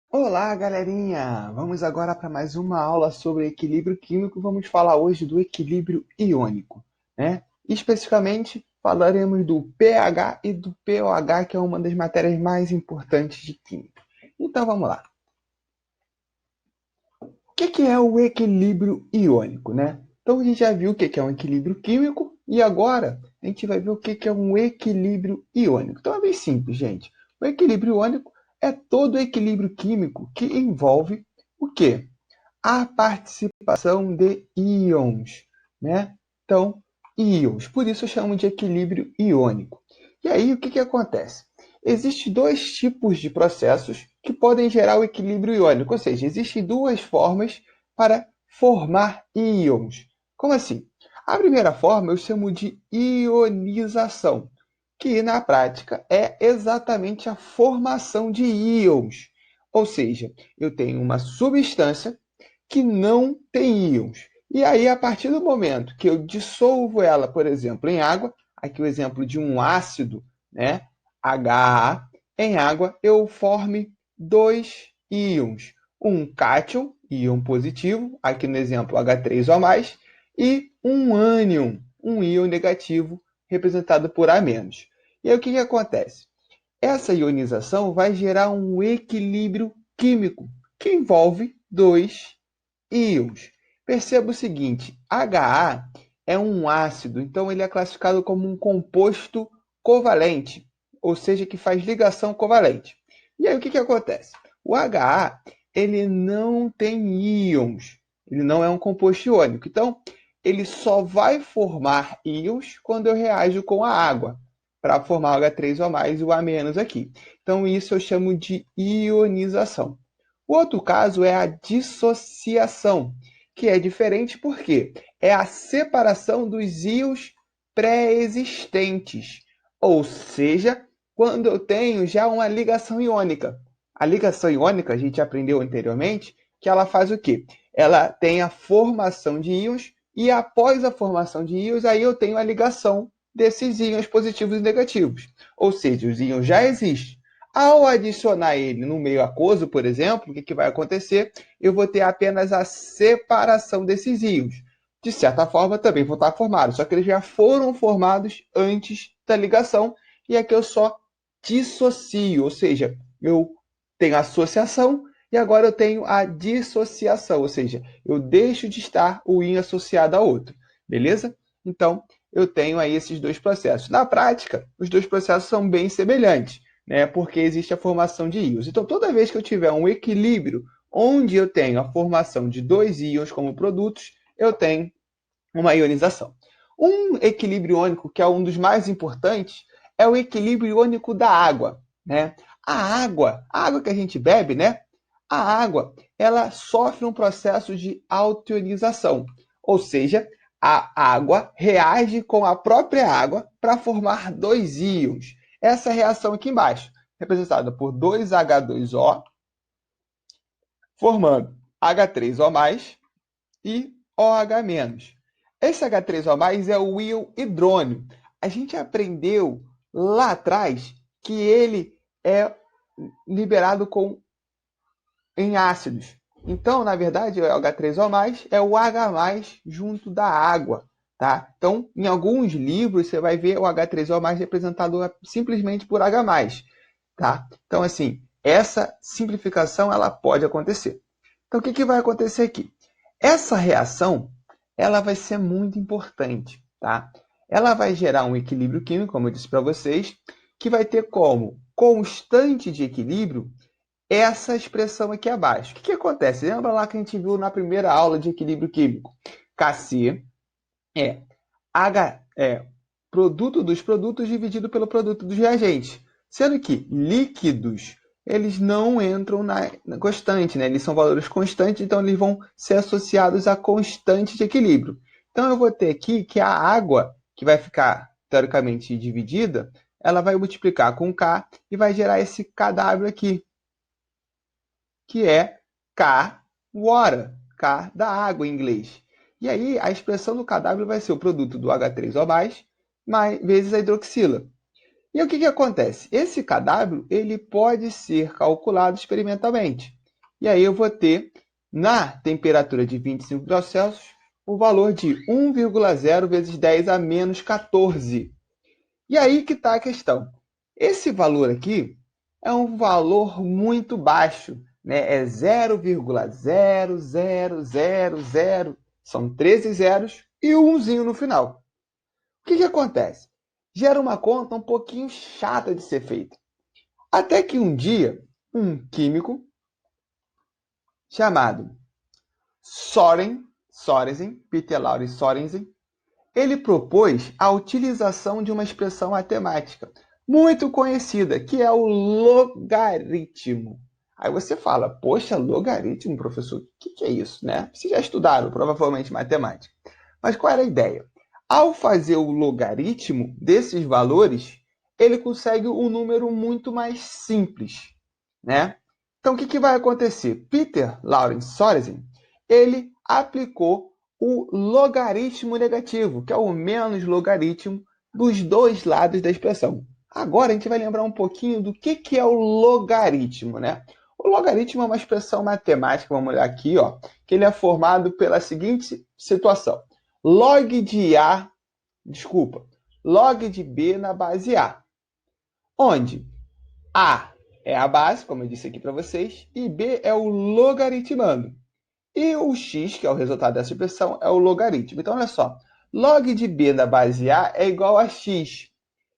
Olá, galerinha! Vamos agora para mais uma aula sobre equilíbrio químico. Vamos falar hoje do equilíbrio iônico, né? Especificamente, falaremos do pH e do pOH, que é uma das matérias mais importantes de química. Então, vamos lá. O que é o equilíbrio iônico, né? Então, a gente já viu o que é um equilíbrio químico e agora a gente vai ver o que é um equilíbrio iônico. Então, é bem simples, gente. O equilíbrio iônico é todo equilíbrio químico que envolve o quê? A participação de íons, né? Então, íons. Por isso eu chamo de equilíbrio iônico. E aí, o que acontece? Existem dois tipos de processos que podem gerar o equilíbrio iônico, ou seja, existem duas formas para formar íons. Como assim? A primeira forma eu chamo de ionização, que na prática é exatamente a formação de íons. Ou seja, eu tenho uma substância que não tem íons. E aí, a partir do momento que eu dissolvo ela, por exemplo, em água, aqui o exemplo de um ácido, né, HA, em água, eu forme dois íons. Um cátion, íon positivo, aqui no exemplo H3O+, e um ânion, um íon negativo, representado por A-. E aí, o que acontece? Essa ionização vai gerar um equilíbrio químico que envolve dois íons. Perceba o seguinte: HA é um ácido, então ele é classificado como um composto covalente, ou seja, que faz ligação covalente. E aí o que acontece? O HA ele não tem íons, ele não é um composto iônico. Então, ele só vai formar íons quando eu reajo com a água, para formar o H3O+, e o A- aqui. Então, isso eu chamo de ionização. O outro caso é a dissociação, que é diferente porque é a separação dos íons pré-existentes, ou seja, quando eu tenho já uma ligação iônica. A ligação iônica, a gente aprendeu anteriormente, que ela faz o quê? Ela tem a formação de íons e após a formação de íons, aí eu tenho a ligação desses íons positivos e negativos. Ou seja, os íons já existem. Ao adicionar ele no meio aquoso, por exemplo, o que vai acontecer? Eu vou ter apenas a separação desses íons. De certa forma, também vão estar formados, só que eles já foram formados antes da ligação, e aqui eu só dissocio, ou seja, eu tenho associação e agora eu tenho a dissociação, ou seja, eu deixo de estar o íon associado a outro, beleza? Então, eu tenho aí esses dois processos. Na prática, os dois processos são bem semelhantes, né? Porque existe a formação de íons. Então, toda vez que eu tiver um equilíbrio onde eu tenho a formação de dois íons como produtos, eu tenho uma ionização. Um equilíbrio iônico, que é um dos mais importantes, é o equilíbrio iônico da água, né? A água que a gente bebe, né? A água, ela sofre um processo de autoionização, ou seja, a água reage com a própria água para formar dois íons. Essa reação aqui embaixo, representada por 2H2O, formando H3O+, e OH-. Esse H3O+ é o íon hidrônio. A gente aprendeu lá atrás que ele é liberado em ácidos. Então, na verdade, o H3O+ é o H+ junto da água. Tá? Então, em alguns livros, você vai ver o H3O+ representado simplesmente por H+. Tá? Então, assim, essa simplificação ela pode acontecer. Então, o que vai acontecer aqui? Essa reação ela vai ser muito importante. Tá? Ela vai gerar um equilíbrio químico, como eu disse para vocês, que vai ter como constante de equilíbrio essa expressão aqui abaixo. O que acontece? Lembra lá que a gente viu na primeira aula de equilíbrio químico? Kc é H produto dos produtos dividido pelo produto dos reagentes. Sendo que líquidos, eles não entram na constante, né? Eles são valores constantes, então eles vão ser associados à constante de equilíbrio. Então eu vou ter aqui que a água, que vai ficar teoricamente dividida, ela vai multiplicar com K e vai gerar esse KW aqui, que é K water, K da água em inglês. E aí a expressão do KW vai ser o produto do H3O+, vezes a hidroxila. E o que acontece? Esse kW ele pode ser calculado experimentalmente. E aí eu vou ter, na temperatura de 25 graus Celsius, o valor de 1,0 vezes 10 a menos 14. E aí que está a questão. Esse valor aqui é um valor muito baixo, né? É 0,0000. São 13 zeros e um umzinho no final. O que acontece? Gera uma conta um pouquinho chata de ser feita. Até que um dia, um químico chamado Sorensen, Peter Lawrence Sorensen, ele propôs a utilização de uma expressão matemática muito conhecida, que é o logaritmo. Aí você fala, poxa, logaritmo, professor, o que é isso, né? Vocês já estudaram, provavelmente, matemática. Mas qual era a ideia? Ao fazer o logaritmo desses valores, ele consegue um número muito mais simples, né? Então, o que vai acontecer? Peter Lawrence Sorensen, ele aplicou o logaritmo negativo, que é o menos logaritmo dos dois lados da expressão. Agora, a gente vai lembrar um pouquinho do que é o logaritmo, né? O logaritmo é uma expressão matemática, vamos olhar aqui, ó, que ele é formado pela seguinte situação. Log de B na base A, onde A é a base, como eu disse aqui para vocês, e B é o logaritmando. E o x, que é o resultado dessa expressão, é o logaritmo. Então, olha só, log de B na base A é igual a x.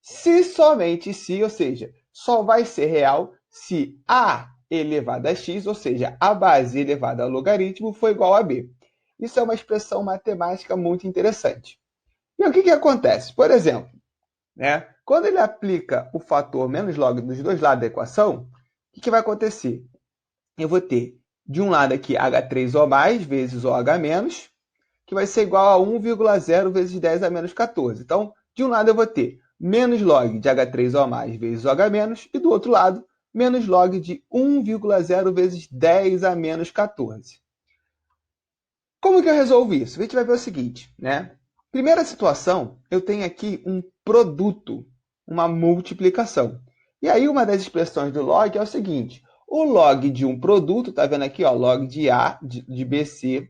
Se somente se, ou seja, só vai ser real se A elevado a x, ou seja, a base elevada ao logaritmo, for igual a B. Isso é uma expressão matemática muito interessante. E o que acontece? Por exemplo, né, quando ele aplica o fator menos log nos dois lados da equação, o que vai acontecer? Eu vou ter, de um lado aqui, H3O mais vezes OH menos, que vai ser igual a 1,0 vezes 10 a menos 14. Então, de um lado eu vou ter menos log de H3O mais vezes OH menos, e do outro lado, menos log de 1,0 vezes 10 a menos 14. Como que eu resolvo isso? A gente vai ver o seguinte, né? Primeira situação, eu tenho aqui um produto, uma multiplicação. E aí uma das expressões do log é o seguinte, o log de um produto, tá vendo aqui, ó, log de A, de BC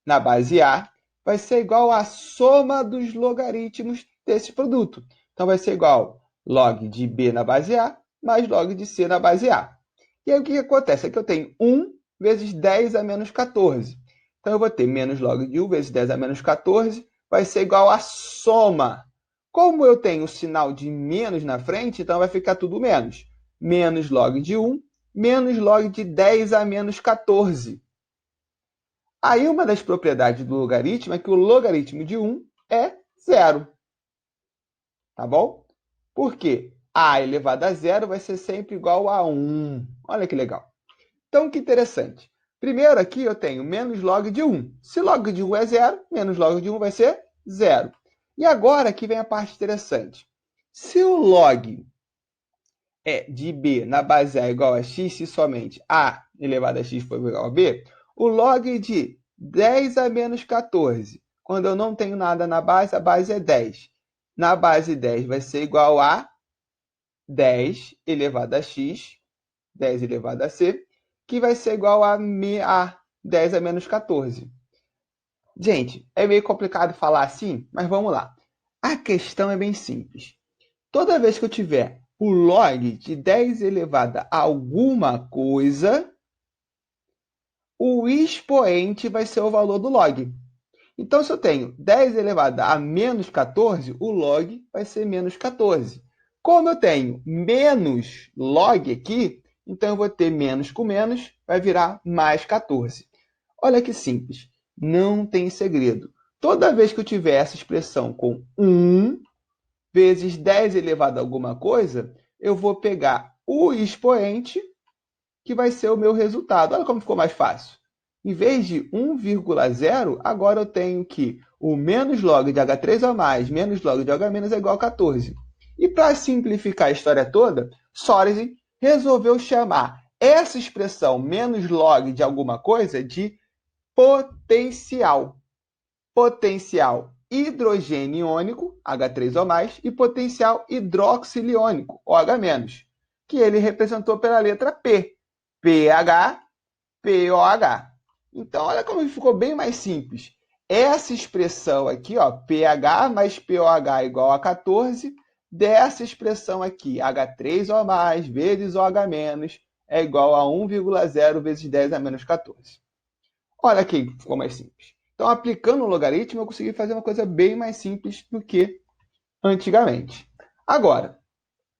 na base A, vai ser igual à soma dos logaritmos desse produto. Então vai ser igual log de B na base A mais log de C na base A. E aí o que acontece? Aqui eu tenho 1 vezes 10 a menos 14. Então, eu vou ter menos log de 1 vezes 10 a menos 14, vai ser igual a soma. Como eu tenho o sinal de menos na frente, então vai ficar tudo menos. Menos log de 1, menos log de 10 a menos 14. Aí, uma das propriedades do logaritmo é que o logaritmo de 1 é zero. Tá bom? Por quê? A elevado a zero vai ser sempre igual a 1. Olha que legal. Então, que interessante. Primeiro aqui eu tenho menos log de 1. Se log de 1 é zero, menos log de 1 vai ser zero. E agora aqui vem a parte interessante. Se o log de B na base A é igual a x, se somente A elevado a x for igual a B, o log de 10 a menos 14, quando eu não tenho nada na base, a base é 10. Na base 10 vai ser igual a 10 elevado a x, 10 elevado a c, que vai ser igual a 10 a menos 14. Gente, é meio complicado falar assim, mas vamos lá. A questão é bem simples. Toda vez que eu tiver o log de 10 elevado a alguma coisa, o expoente vai ser o valor do log. Então, se eu tenho 10 elevado a menos 14, o log vai ser menos 14. Como eu tenho menos log aqui, então eu vou ter menos com menos, vai virar mais 14. Olha que simples, não tem segredo. Toda vez que eu tiver essa expressão com 1 vezes 10 elevado a alguma coisa, eu vou pegar o expoente, que vai ser o meu resultado. Olha como ficou mais fácil. Em vez de 1,0, agora eu tenho que o menos log de H3O mais menos log de OH menos é igual a 14. E para simplificar a história toda, Sorensen resolveu chamar essa expressão menos log de alguma coisa de potencial. Potencial. hidrogênio iônico, H3O+, e potencial hidroxilo iônico, OH-, que ele representou pela letra P. pH, POH. Então, olha como ficou bem mais simples. Essa expressão aqui, ó, pH mais POH igual a 14, dessa expressão aqui, H3O+, vezes OH-, é igual a 1,0 vezes 10 a menos 14. Olha aqui, ficou mais simples. Então, aplicando o logaritmo, eu consegui fazer uma coisa bem mais simples do que antigamente. Agora,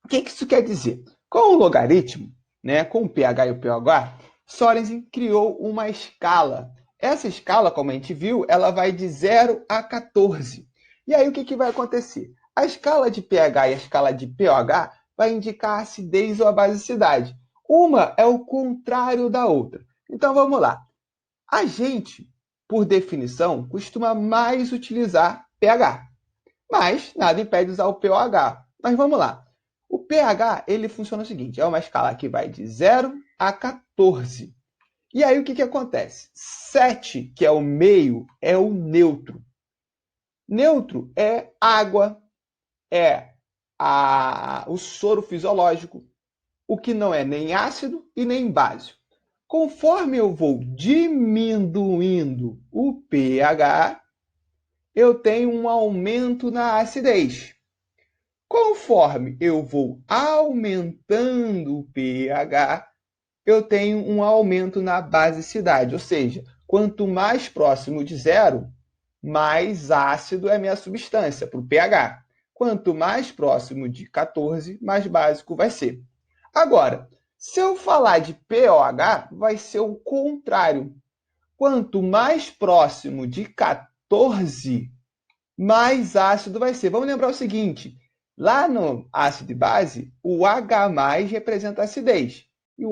o que isso quer dizer? Com o logaritmo, né, com o pH e o pOH, Sorensen criou uma escala. Essa escala, como a gente viu, ela vai de 0 a 14. E aí, o que vai acontecer? A escala de pH e a escala de pOH vai indicar a acidez ou a basicidade. Uma é o contrário da outra. Então, vamos lá. A gente, por definição, costuma mais utilizar pH. Mas nada impede de usar o pOH. Mas vamos lá. O pH ele funciona o seguinte: é uma escala que vai de 0 a 14. E aí o que acontece? 7, que é o meio, é o neutro. Neutro é água, é o soro fisiológico, o que não é nem ácido e nem básico. Conforme eu vou diminuindo o pH, eu tenho um aumento na acidez. Conforme eu vou aumentando o pH, eu tenho um aumento na basicidade. Ou seja, quanto mais próximo de zero, mais ácido é a minha substância, para o pH. Quanto mais próximo de 14, mais básico vai ser. Agora, se eu falar de pOH, vai ser o contrário. Quanto mais próximo de 14, mais ácido vai ser. Vamos lembrar o seguinte, lá no ácido e base, o H+ representa a acidez e o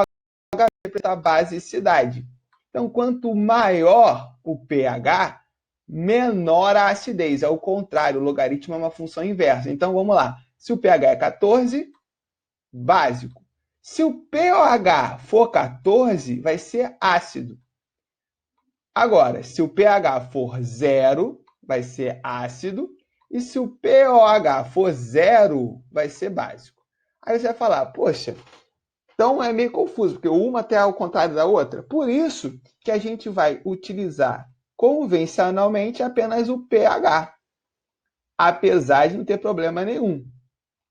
H representa a basicidade. Então, quanto maior o pH, menor a acidez. É o contrário, o logaritmo é uma função inversa. Então, vamos lá. Se o pH é 14, básico. Se o pOH for 14, vai ser ácido. Agora, se o pH for 0, vai ser ácido. E se o pOH for 0, vai ser básico. Aí você vai falar, poxa, então é meio confuso, porque uma até ao contrário da outra. Por isso que a gente vai utilizar convencionalmente apenas o pH, apesar de não ter problema nenhum.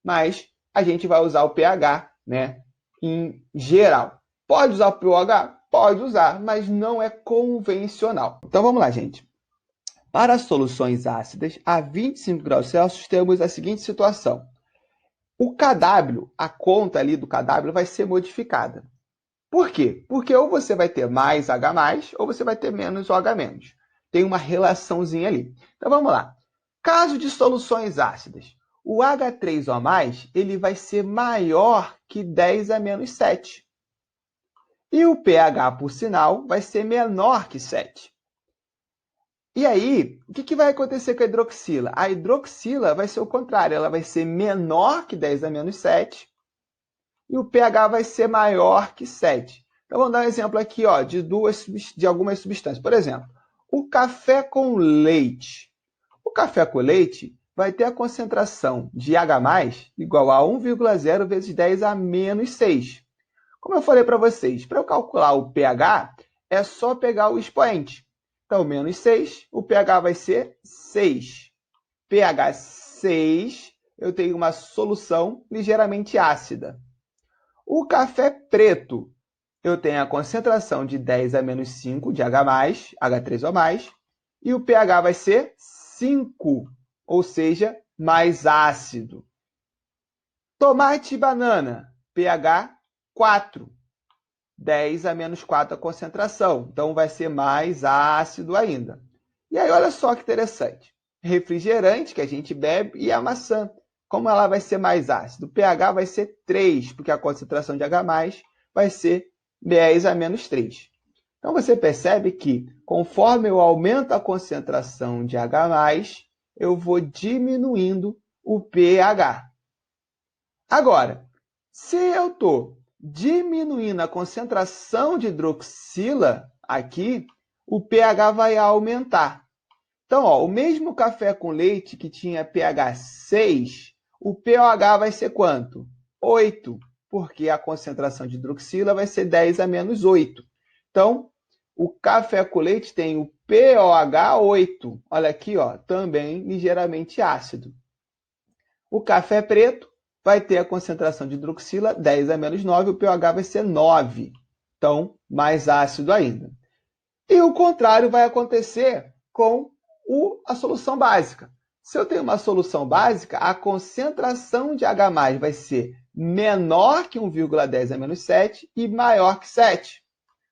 Mas a gente vai usar o pH, né, em geral. Pode usar o pOH? Pode usar, mas não é convencional. Então vamos lá, gente. Para soluções ácidas a 25 graus Celsius, temos a seguinte situação. O KW, a conta ali do KW vai ser modificada. Por quê? Porque ou você vai ter mais H+, ou você vai ter menos OH-. Tem uma relaçãozinha ali. Então vamos lá. Caso de soluções ácidas, o H3O+, ele vai ser maior que 10 a menos 7. E o pH, por sinal, vai ser menor que 7. E aí, o que vai acontecer com a hidroxila? A hidroxila vai ser o contrário, ela vai ser menor que 10 a menos 7 e o pH vai ser maior que 7. Então, vamos dar um exemplo aqui ó, de algumas substâncias. Por exemplo, o café com leite. O café com leite vai ter a concentração de H+, igual a 1,0 vezes 10 a menos 6. Como eu falei para vocês, para eu calcular o pH, é só pegar o expoente. Então, menos 6, o pH vai ser 6. pH 6, eu tenho uma solução ligeiramente ácida. O café preto, eu tenho a concentração de 10 a menos 5 de H+, H3O+, e o pH vai ser 5, ou seja, mais ácido. Tomate e banana, pH 4. 10 a menos 4 a concentração. Então, vai ser mais ácido ainda. E aí, olha só que interessante. Refrigerante que a gente bebe e a maçã. Como ela vai ser mais ácido? O pH vai ser 3, porque a concentração de H+, vai ser 10 a menos 3. Então, você percebe que, conforme eu aumento a concentração de H+, eu vou diminuindo o pH. Agora, se eu estou diminuindo a concentração de hidroxila aqui, o pH vai aumentar. Então, ó, o mesmo café com leite que tinha pH 6, o pOH vai ser quanto? 8, porque a concentração de hidroxila vai ser 10 a menos 8. Então, o café com leite tem o pOH 8. Olha aqui, ó, também ligeiramente ácido. O café preto vai ter a concentração de hidroxila 10 a menos 9, o pOH vai ser 9. Então, mais ácido ainda. E o contrário vai acontecer com a solução básica. Se eu tenho uma solução básica, a concentração de H+ vai ser menor que 1,10 a menos 7 e maior que 7.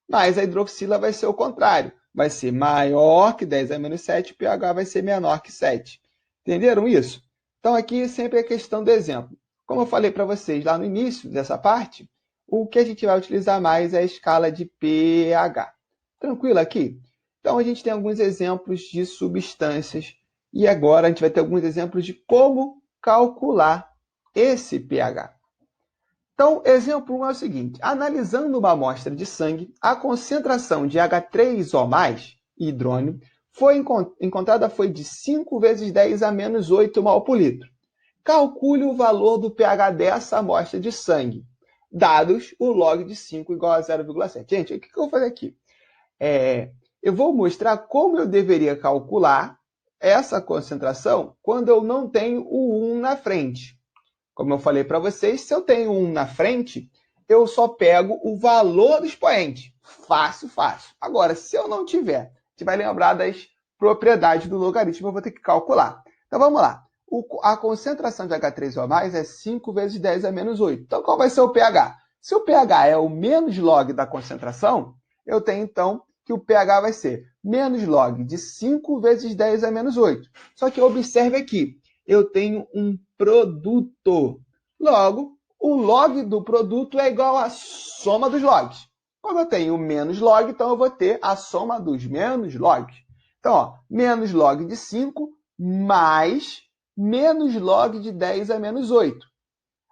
Mas a hidroxila vai ser o contrário. Vai ser maior que 10 a menos 7 e o pH vai ser menor que 7. Entenderam isso? Então, aqui sempre é questão do exemplo. Como eu falei para vocês lá no início dessa parte, o que a gente vai utilizar mais é a escala de pH. Tranquilo aqui? Então, a gente tem alguns exemplos de substâncias e agora a gente vai ter alguns exemplos de como calcular esse pH. Então, exemplo 1 é o seguinte. Analisando uma amostra de sangue, a concentração de H3O+, hidrônio, encontrada foi de 5 vezes 10 a menos 8 mol por litro. Calcule o valor do pH dessa amostra de sangue, dados o log de 5 igual a 0,7. Gente, o que eu vou fazer aqui? Eu vou mostrar como eu deveria calcular essa concentração quando eu não tenho o 1 na frente. Como eu falei para vocês, se eu tenho 1 na frente, eu só pego o valor do expoente. Fácil, fácil. Agora, se eu não tiver, a gente vai lembrar das propriedades do logaritmo, eu vou ter que calcular. Então, vamos lá. A concentração de H3O+ é 5 vezes 10 a menos 8. Então, qual vai ser o pH? Se o pH é o menos log da concentração, eu tenho, então, que o pH vai ser menos log de 5 vezes 10 a menos 8. Só que observe aqui, eu tenho um produto. Logo, o log do produto é igual à soma dos logs. Como eu tenho menos log, então eu vou ter a soma dos menos logs. Então, ó, menos log de 5 mais menos log de 10 a menos 8.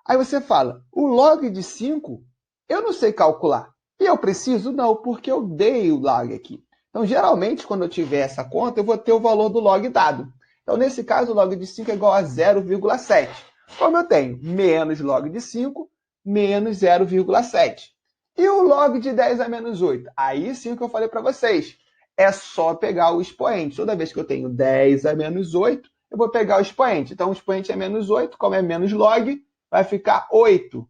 Aí você fala, o log de 5 eu não sei calcular. E eu preciso? Não, porque eu dei o log aqui. Então, geralmente, quando eu tiver essa conta, eu vou ter o valor do log dado. Então, nesse caso, o log de 5 é igual a 0,7. Como eu tenho menos log de 5, menos 0,7. E o log de 10 a menos 8? Aí sim que eu falei para vocês. É só pegar o expoente. Toda vez que eu tenho 10 a menos 8, eu vou pegar o expoente. Então, o expoente é menos 8, como é menos log, vai ficar 8.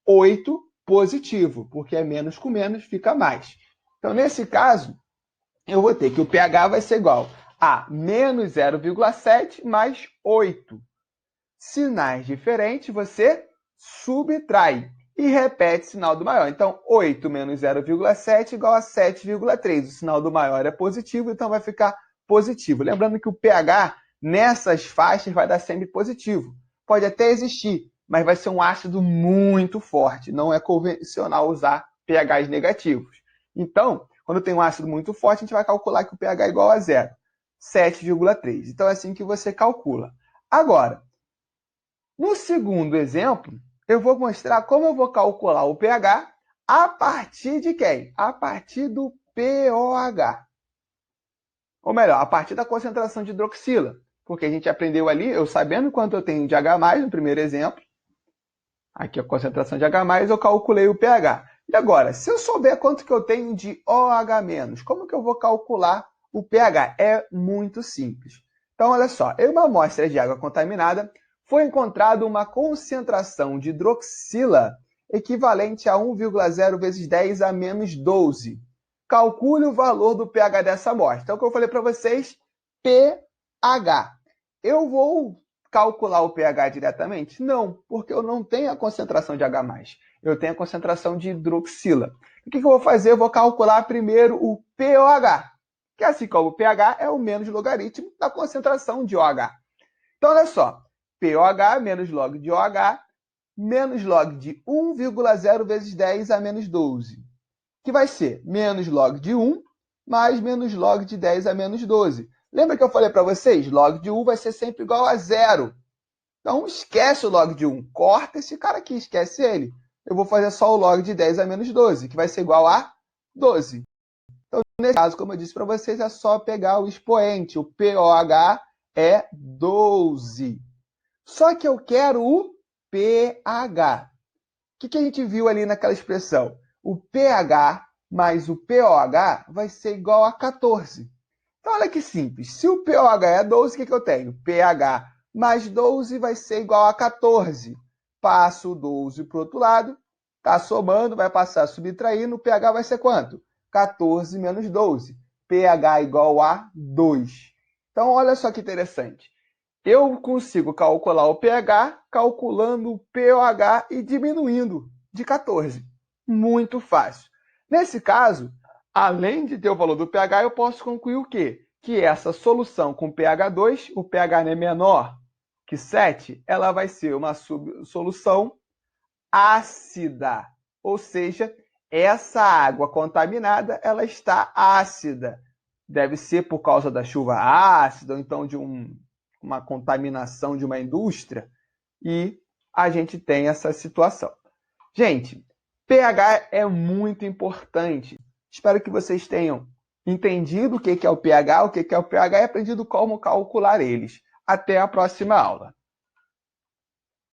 8 positivo, porque é menos com menos, fica mais. Então, nesse caso, eu vou ter que o pH vai ser igual a menos 0,7 mais 8. Sinais diferentes, você subtrai e repete o sinal do maior. Então, 8 menos 0,7 igual a 7,3. O sinal do maior é positivo, então vai ficar positivo. Lembrando que o pH nessas faixas vai dar sempre positivo. Pode até existir, mas vai ser um ácido muito forte. Não é convencional usar pHs negativos. Então, quando tem um ácido muito forte, a gente vai calcular que o pH é igual a 0. 7,3. Então, é assim que você calcula. Agora, no segundo exemplo, eu vou mostrar como eu vou calcular o pH a partir de quem? A partir do pOH. Ou melhor, a partir da concentração de hidroxila. Porque a gente aprendeu ali, eu sabendo quanto eu tenho de H+, no primeiro exemplo, aqui a concentração de H+, eu calculei o pH. E agora, se eu souber quanto que eu tenho de OH-, como que eu vou calcular o pH? É muito simples. Então, olha só, em uma amostra de água contaminada, foi encontrada uma concentração de hidroxila equivalente a 1,0 vezes 10 a menos 12. Calcule o valor do pH dessa amostra. Então, o que eu falei para vocês, pH. Eu vou calcular o pH diretamente? Não, porque eu não tenho a concentração de H+. Eu tenho a concentração de hidroxila. O que eu vou fazer? Eu vou calcular primeiro o pOH, que assim como o pH é o menos logaritmo da concentração de OH. Então, olha só, pOH menos log de OH menos log de 1,0 vezes 10 a menos 12, que vai ser menos log de 1 mais menos log de 10 a menos 12. Lembra que eu falei para vocês? Log de 1 vai ser sempre igual a 0. Então, esquece o log de 1. Corta esse cara aqui, esquece ele. Eu vou fazer só o log de 10 a menos 12, que vai ser igual a 12. Então, nesse caso, como eu disse para vocês, é só pegar o expoente. O pOH é 12. Só que eu quero o pH. O que a gente viu ali naquela expressão? O pH mais o pOH vai ser igual a 14. Então, olha que simples. Se o pOH é 12, o que eu tenho? pH mais 12 vai ser igual a 14. Passo o 12 para o outro lado, está somando, vai passar subtraindo, o pH vai ser quanto? 14 menos 12. pH igual a 2. Então, olha só que interessante. Eu consigo calcular o pH calculando o pOH e diminuindo de 14. Muito fácil. Nesse caso, além de ter o valor do pH, eu posso concluir o quê? Que essa solução com pH 2, o pH é menor que 7, ela vai ser uma solução ácida. Ou seja, essa água contaminada, ela está ácida. Deve ser por causa da chuva ácida, ou então de uma contaminação de uma indústria, e a gente tem essa situação. Gente, pH é muito importante. Espero que vocês tenham entendido o que é o pH, o que é o pH e aprendido como calcular eles. Até a próxima aula.